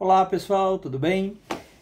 Olá pessoal, tudo bem?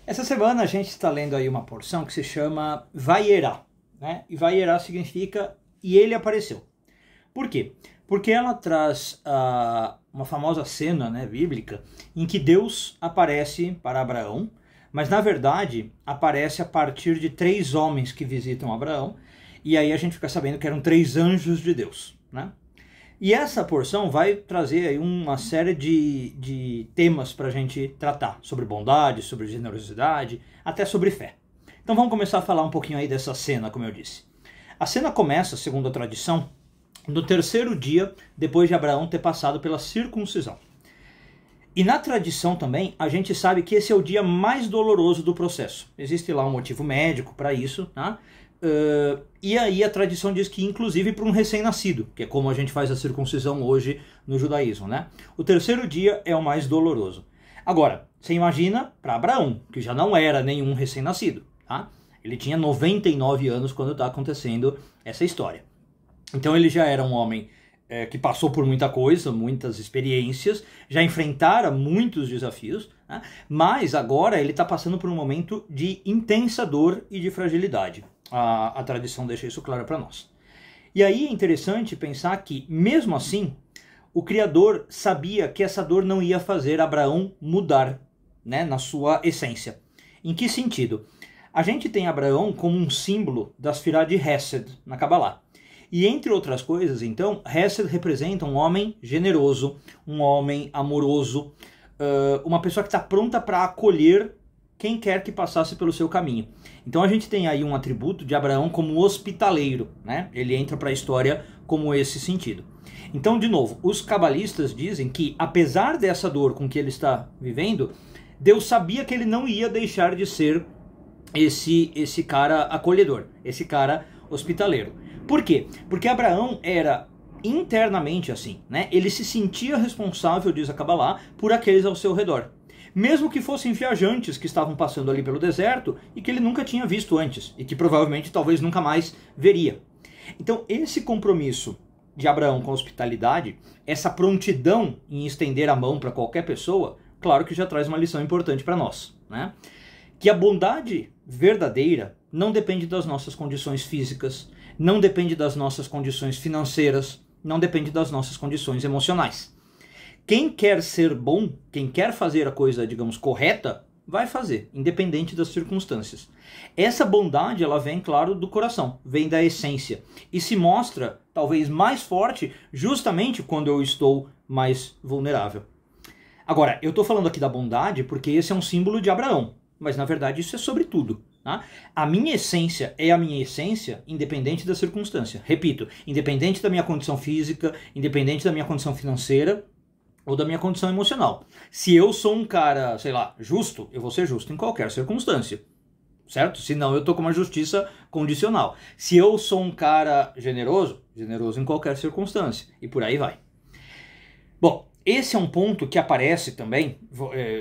Essa semana a gente está lendo aí uma porção que se chama Vayera, né? E Vayera significa e ele apareceu. Por quê? Porque ela traz uma famosa cena, né, bíblica em que Deus aparece para Abraão, mas na verdade aparece a partir de 3 homens que visitam Abraão, e aí a gente fica sabendo que eram 3 anjos de Deus, né? E essa porção vai trazer aí uma série de temas para a gente tratar, sobre bondade, sobre generosidade, até sobre fé. Então vamos começar a falar um pouquinho aí dessa cena, como eu disse. A cena começa, segundo a tradição, no 3º dia depois de Abraão ter passado pela circuncisão. E na tradição também, a gente sabe que esse é o dia mais doloroso do processo. Existe lá um motivo médico para isso, tá? E aí a tradição diz que inclusive para um recém-nascido, que é como a gente faz a circuncisão hoje no judaísmo, né? O 3º dia é o mais doloroso. Agora, você imagina para Abraão, que já não era nenhum recém-nascido, tá? Ele tinha 99 anos quando está acontecendo essa história. Então ele já era um homem que passou por muita coisa, muitas experiências, já enfrentara muitos desafios, né? Mas agora ele está passando por um momento de intensa dor e de fragilidade. A tradição deixa isso claro para nós. E aí é interessante pensar que, mesmo assim, o Criador sabia que essa dor não ia fazer Abraão mudar, né, na sua essência. Em que sentido? A gente tem Abraão como um símbolo da Sfirá de Hesed, na Kabbalah. E entre outras coisas, então, Hesed representa um homem generoso, um homem amoroso, uma pessoa que está pronta para acolher quem quer que passasse pelo seu caminho. Então a gente tem aí um atributo de Abraão como hospitaleiro, né? Ele entra para a história como esse sentido. Então, de novo, os cabalistas dizem que, apesar dessa dor com que ele está vivendo, Deus sabia que ele não ia deixar de ser esse cara acolhedor, esse cara hospitaleiro. Por quê? Porque Abraão era internamente assim, né? Ele se sentia responsável, diz a Kabbalah, por aqueles ao seu redor. Mesmo que fossem viajantes que estavam passando ali pelo deserto e que ele nunca tinha visto antes, e que provavelmente talvez nunca mais veria. Então esse compromisso de Abraão com a hospitalidade, essa prontidão em estender a mão para qualquer pessoa, claro que já traz uma lição importante para nós, né? Que a bondade verdadeira não depende das nossas condições físicas, não depende das nossas condições financeiras, não depende das nossas condições emocionais. Quem quer ser bom, quem quer fazer a coisa, digamos, correta, vai fazer, independente das circunstâncias. Essa bondade, ela vem, claro, do coração, vem da essência. E se mostra, talvez, mais forte, justamente quando eu estou mais vulnerável. Agora, eu estou falando aqui da bondade porque esse é um símbolo de Abraão. Mas, na verdade, isso é sobre tudo. Tá? A minha essência é a minha essência, independente da circunstância. Repito, independente da minha condição física, independente da minha condição financeira, ou da minha condição emocional. Se eu sou um cara, sei lá, justo, eu vou ser justo em qualquer circunstância, certo? Senão eu tô com uma justiça condicional. Se eu sou um cara generoso, generoso em qualquer circunstância, e por aí vai. Bom, esse é um ponto que aparece também,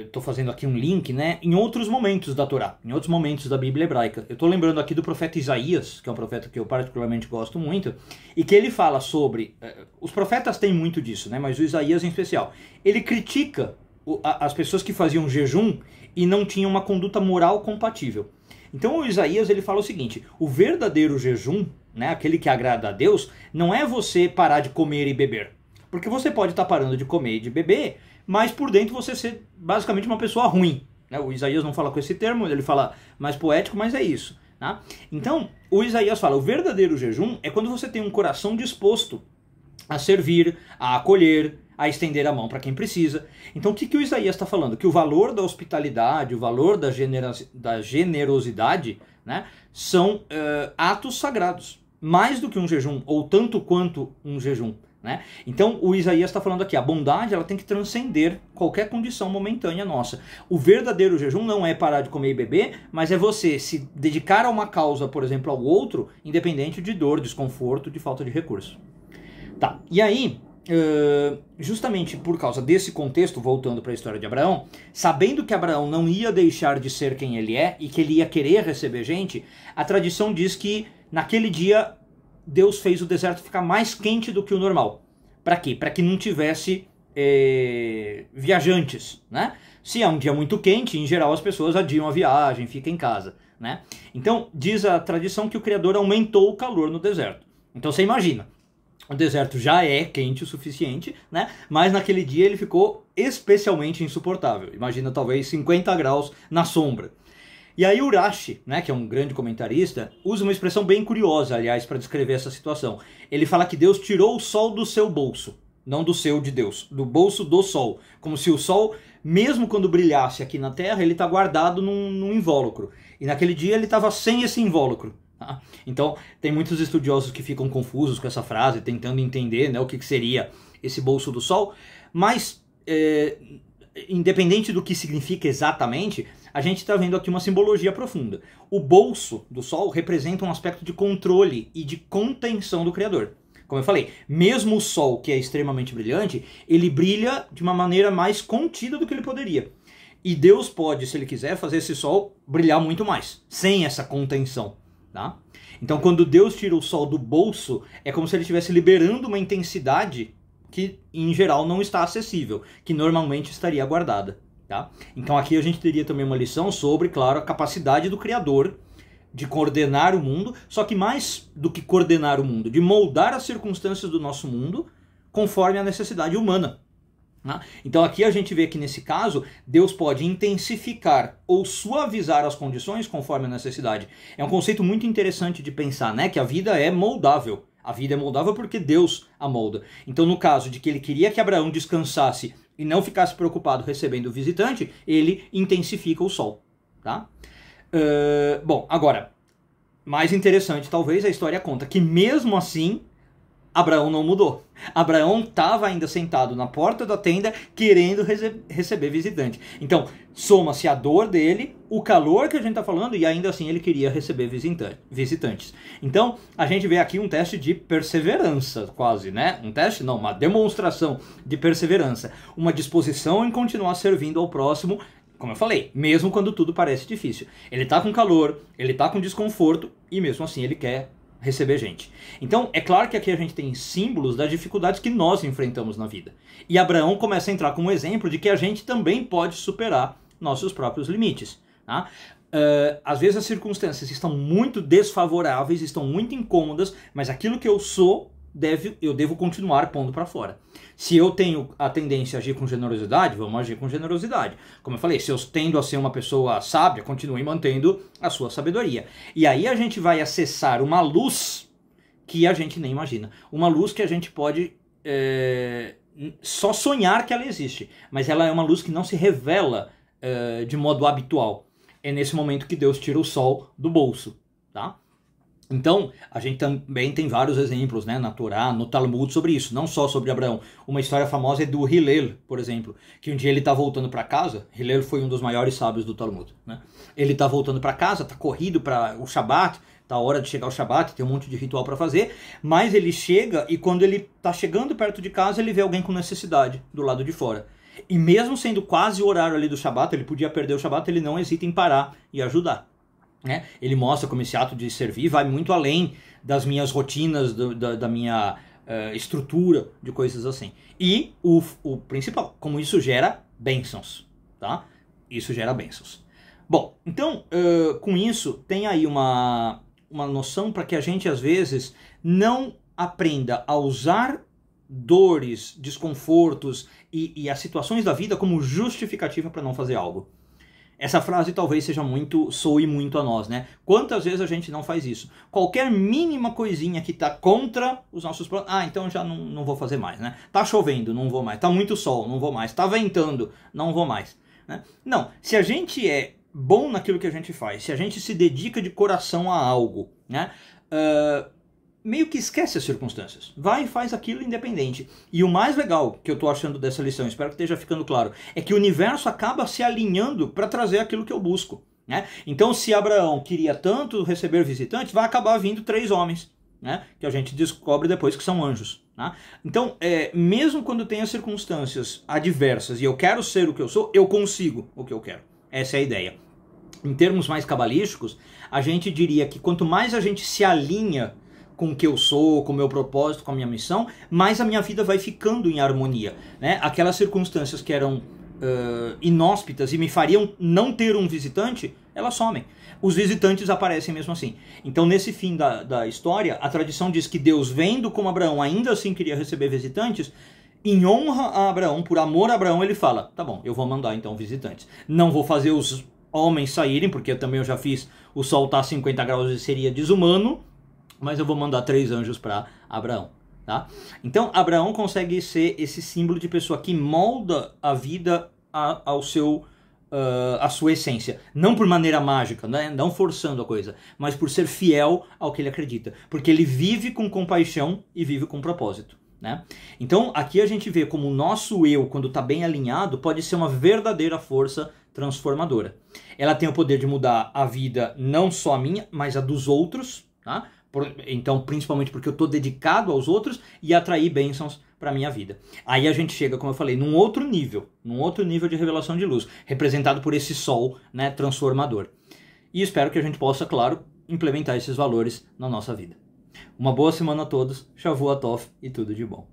estou fazendo aqui um link, né, em outros momentos da Torá, em outros momentos da Bíblia hebraica. Eu estou lembrando aqui do profeta Isaías, que é um profeta que eu particularmente gosto muito, e que ele fala sobre... os profetas têm muito disso, né, mas o Isaías em especial. Ele critica as pessoas que faziam jejum e não tinham uma conduta moral compatível. Então o Isaías ele fala o seguinte, o verdadeiro jejum, né, aquele que agrada a Deus, não é você parar de comer e beber. Porque você pode estar parando de comer e de beber, mas por dentro você ser basicamente uma pessoa ruim. Né? O Isaías não fala com esse termo, ele fala mais poético, mas é isso. Tá? Então, o Isaías fala, o verdadeiro jejum é quando você tem um coração disposto a servir, a acolher, a estender a mão para quem precisa. Então, o que o Isaías está falando? Que o valor da hospitalidade, o valor da generosidade, né, são atos sagrados. Mais do que um jejum, ou tanto quanto um jejum. Né? Então o Isaías está falando aqui, a bondade ela tem que transcender qualquer condição momentânea nossa. O verdadeiro jejum não é parar de comer e beber, mas é você se dedicar a uma causa, por exemplo, ao outro, independente de dor, desconforto, de falta de recurso. Tá, e aí, justamente por causa desse contexto, voltando para a história de Abraão, sabendo que Abraão não ia deixar de ser quem ele é e que ele ia querer receber gente, a tradição diz que naquele dia Deus fez o deserto ficar mais quente do que o normal. Para quê? Para que não tivesse viajantes, né? Se é um dia muito quente, em geral as pessoas adiam a viagem, ficam em casa, né? Então, diz a tradição que o Criador aumentou o calor no deserto. Então você imagina, o deserto já é quente o suficiente, né? Mas naquele dia ele ficou especialmente insuportável. Imagina talvez 50 graus na sombra. E aí Urashi, né, que é um grande comentarista, usa uma expressão bem curiosa, aliás, para descrever essa situação. Ele fala que Deus tirou o sol do seu bolso, não do seu de Deus, do bolso do sol. Como se o sol, mesmo quando brilhasse aqui na Terra, ele está guardado num invólucro. E naquele dia ele estava sem esse invólucro. Tá? Então, tem muitos estudiosos que ficam confusos com essa frase, tentando entender, né, o que seria esse bolso do sol. Mas, independente do que significa exatamente, a gente está vendo aqui uma simbologia profunda. O bolso do sol representa um aspecto de controle e de contenção do Criador. Como eu falei, mesmo o sol, que é extremamente brilhante, ele brilha de uma maneira mais contida do que ele poderia. E Deus pode, se ele quiser, fazer esse sol brilhar muito mais, sem essa contenção. Tá? Então, quando Deus tira o sol do bolso, é como se ele estivesse liberando uma intensidade que, em geral, não está acessível, que normalmente estaria guardada. Tá? Então, aqui a gente teria também uma lição sobre, claro, a capacidade do Criador de coordenar o mundo, só que mais do que coordenar o mundo, de moldar as circunstâncias do nosso mundo conforme a necessidade humana. Então aqui a gente vê que nesse caso, Deus pode intensificar ou suavizar as condições conforme a necessidade. É um conceito muito interessante de pensar, né? Que a vida é moldável. A vida é moldável porque Deus a molda. Então no caso de que ele queria que Abraão descansasse e não ficasse preocupado recebendo o visitante, ele intensifica o sol. Tá? Bom, agora, mais interessante talvez, a história conta que mesmo assim, Abraão não mudou. Abraão estava ainda sentado na porta da tenda querendo receber visitante. Então, soma-se a dor dele, o calor que a gente está falando, e ainda assim ele queria receber visitantes. Então, a gente vê aqui um teste de perseverança, quase, né? Um teste não, uma demonstração de perseverança. Uma disposição em continuar servindo ao próximo, como eu falei, mesmo quando tudo parece difícil. Ele está com calor, ele está com desconforto, e mesmo assim ele quer receber gente. Então, é claro que aqui a gente tem símbolos das dificuldades que nós enfrentamos na vida. E Abraão começa a entrar como exemplo de que a gente também pode superar nossos próprios limites. Tá? Às vezes as circunstâncias estão muito desfavoráveis, estão muito incômodas, mas aquilo que eu sou, eu devo continuar pondo para fora. Se eu tenho a tendência a agir com generosidade, vamos agir com generosidade. Como eu falei, se eu tendo a ser uma pessoa sábia, continue mantendo a sua sabedoria. E aí a gente vai acessar uma luz que a gente nem imagina. Uma luz que a gente pode só sonhar que ela existe. Mas ela é uma luz que não se revela de modo habitual. É nesse momento que Deus tira o sol do bolso. Tá? Então, a gente também tem vários exemplos, né, na Torá, no Talmud sobre isso, não só sobre Abraão. Uma história famosa é do Hillel, por exemplo, que um dia ele está voltando para casa. Hillel foi um dos maiores sábios do Talmud. Né? Ele está voltando para casa, está corrido para o Shabat, está a hora de chegar ao Shabat, tem um monte de ritual para fazer, mas ele chega e quando ele está chegando perto de casa, ele vê alguém com necessidade do lado de fora. E mesmo sendo quase o horário ali do Shabat, ele podia perder o Shabat, ele não hesita em parar e ajudar. Ele mostra como esse ato de servir vai muito além das minhas rotinas, da minha estrutura, de coisas assim. E o principal, como isso gera bênçãos. Tá? Isso gera bênçãos. Bom, então, com isso, tem aí uma noção para que a gente, às vezes, não aprenda a usar dores, desconfortos e as situações da vida como justificativa para não fazer algo. Essa frase talvez soe muito a nós, né? Quantas vezes a gente não faz isso? Qualquer mínima coisinha que está contra os nossos planos, então já não vou fazer mais, né? Tá chovendo, não vou mais. Tá muito sol, não vou mais. Tá ventando, não vou mais. Né? Não, se a gente é bom naquilo que a gente faz, se a gente se dedica de coração a algo, né? Meio que esquece as circunstâncias. Vai e faz aquilo independente. E o mais legal que eu tô achando dessa lição, espero que esteja ficando claro, é que o universo acaba se alinhando para trazer aquilo que eu busco. Né? Então, se Abraão queria tanto receber visitantes, vai acabar vindo 3 homens, né? Que a gente descobre depois que são anjos. Né? Então, mesmo quando tem as circunstâncias adversas e eu quero ser o que eu sou, eu consigo o que eu quero. Essa é a ideia. Em termos mais cabalísticos, a gente diria que quanto mais a gente se alinha com o que eu sou, com o meu propósito, com a minha missão, mais a minha vida vai ficando em harmonia, né? Aquelas circunstâncias que eram inóspitas e me fariam não ter um visitante, elas somem. Os visitantes aparecem mesmo assim. Então, nesse fim da história, a tradição diz que Deus, vendo como Abraão ainda assim queria receber visitantes, em honra a Abraão, por amor a Abraão, ele fala, tá bom, eu vou mandar então visitantes. Não vou fazer os homens saírem, porque também eu já fiz o sol tá a 50 graus e seria desumano, mas eu vou mandar 3 anjos para Abraão. Tá? Então, Abraão consegue ser esse símbolo de pessoa que molda a vida ao seu, a sua essência. Não por maneira mágica, né? Não forçando a coisa, mas por ser fiel ao que ele acredita. Porque ele vive com compaixão e vive com propósito. Né? Então, aqui a gente vê como o nosso eu, quando está bem alinhado, pode ser uma verdadeira força transformadora. Ela tem o poder de mudar a vida, não só a minha, mas a dos outros, tá? Então, principalmente porque eu estou dedicado aos outros e atrair bênçãos para a minha vida. Aí a gente chega, como eu falei, num outro nível de revelação de luz, representado por esse sol, né, transformador. E espero que a gente possa, claro, implementar esses valores na nossa vida. Uma boa semana a todos, Shavua Tov e tudo de bom.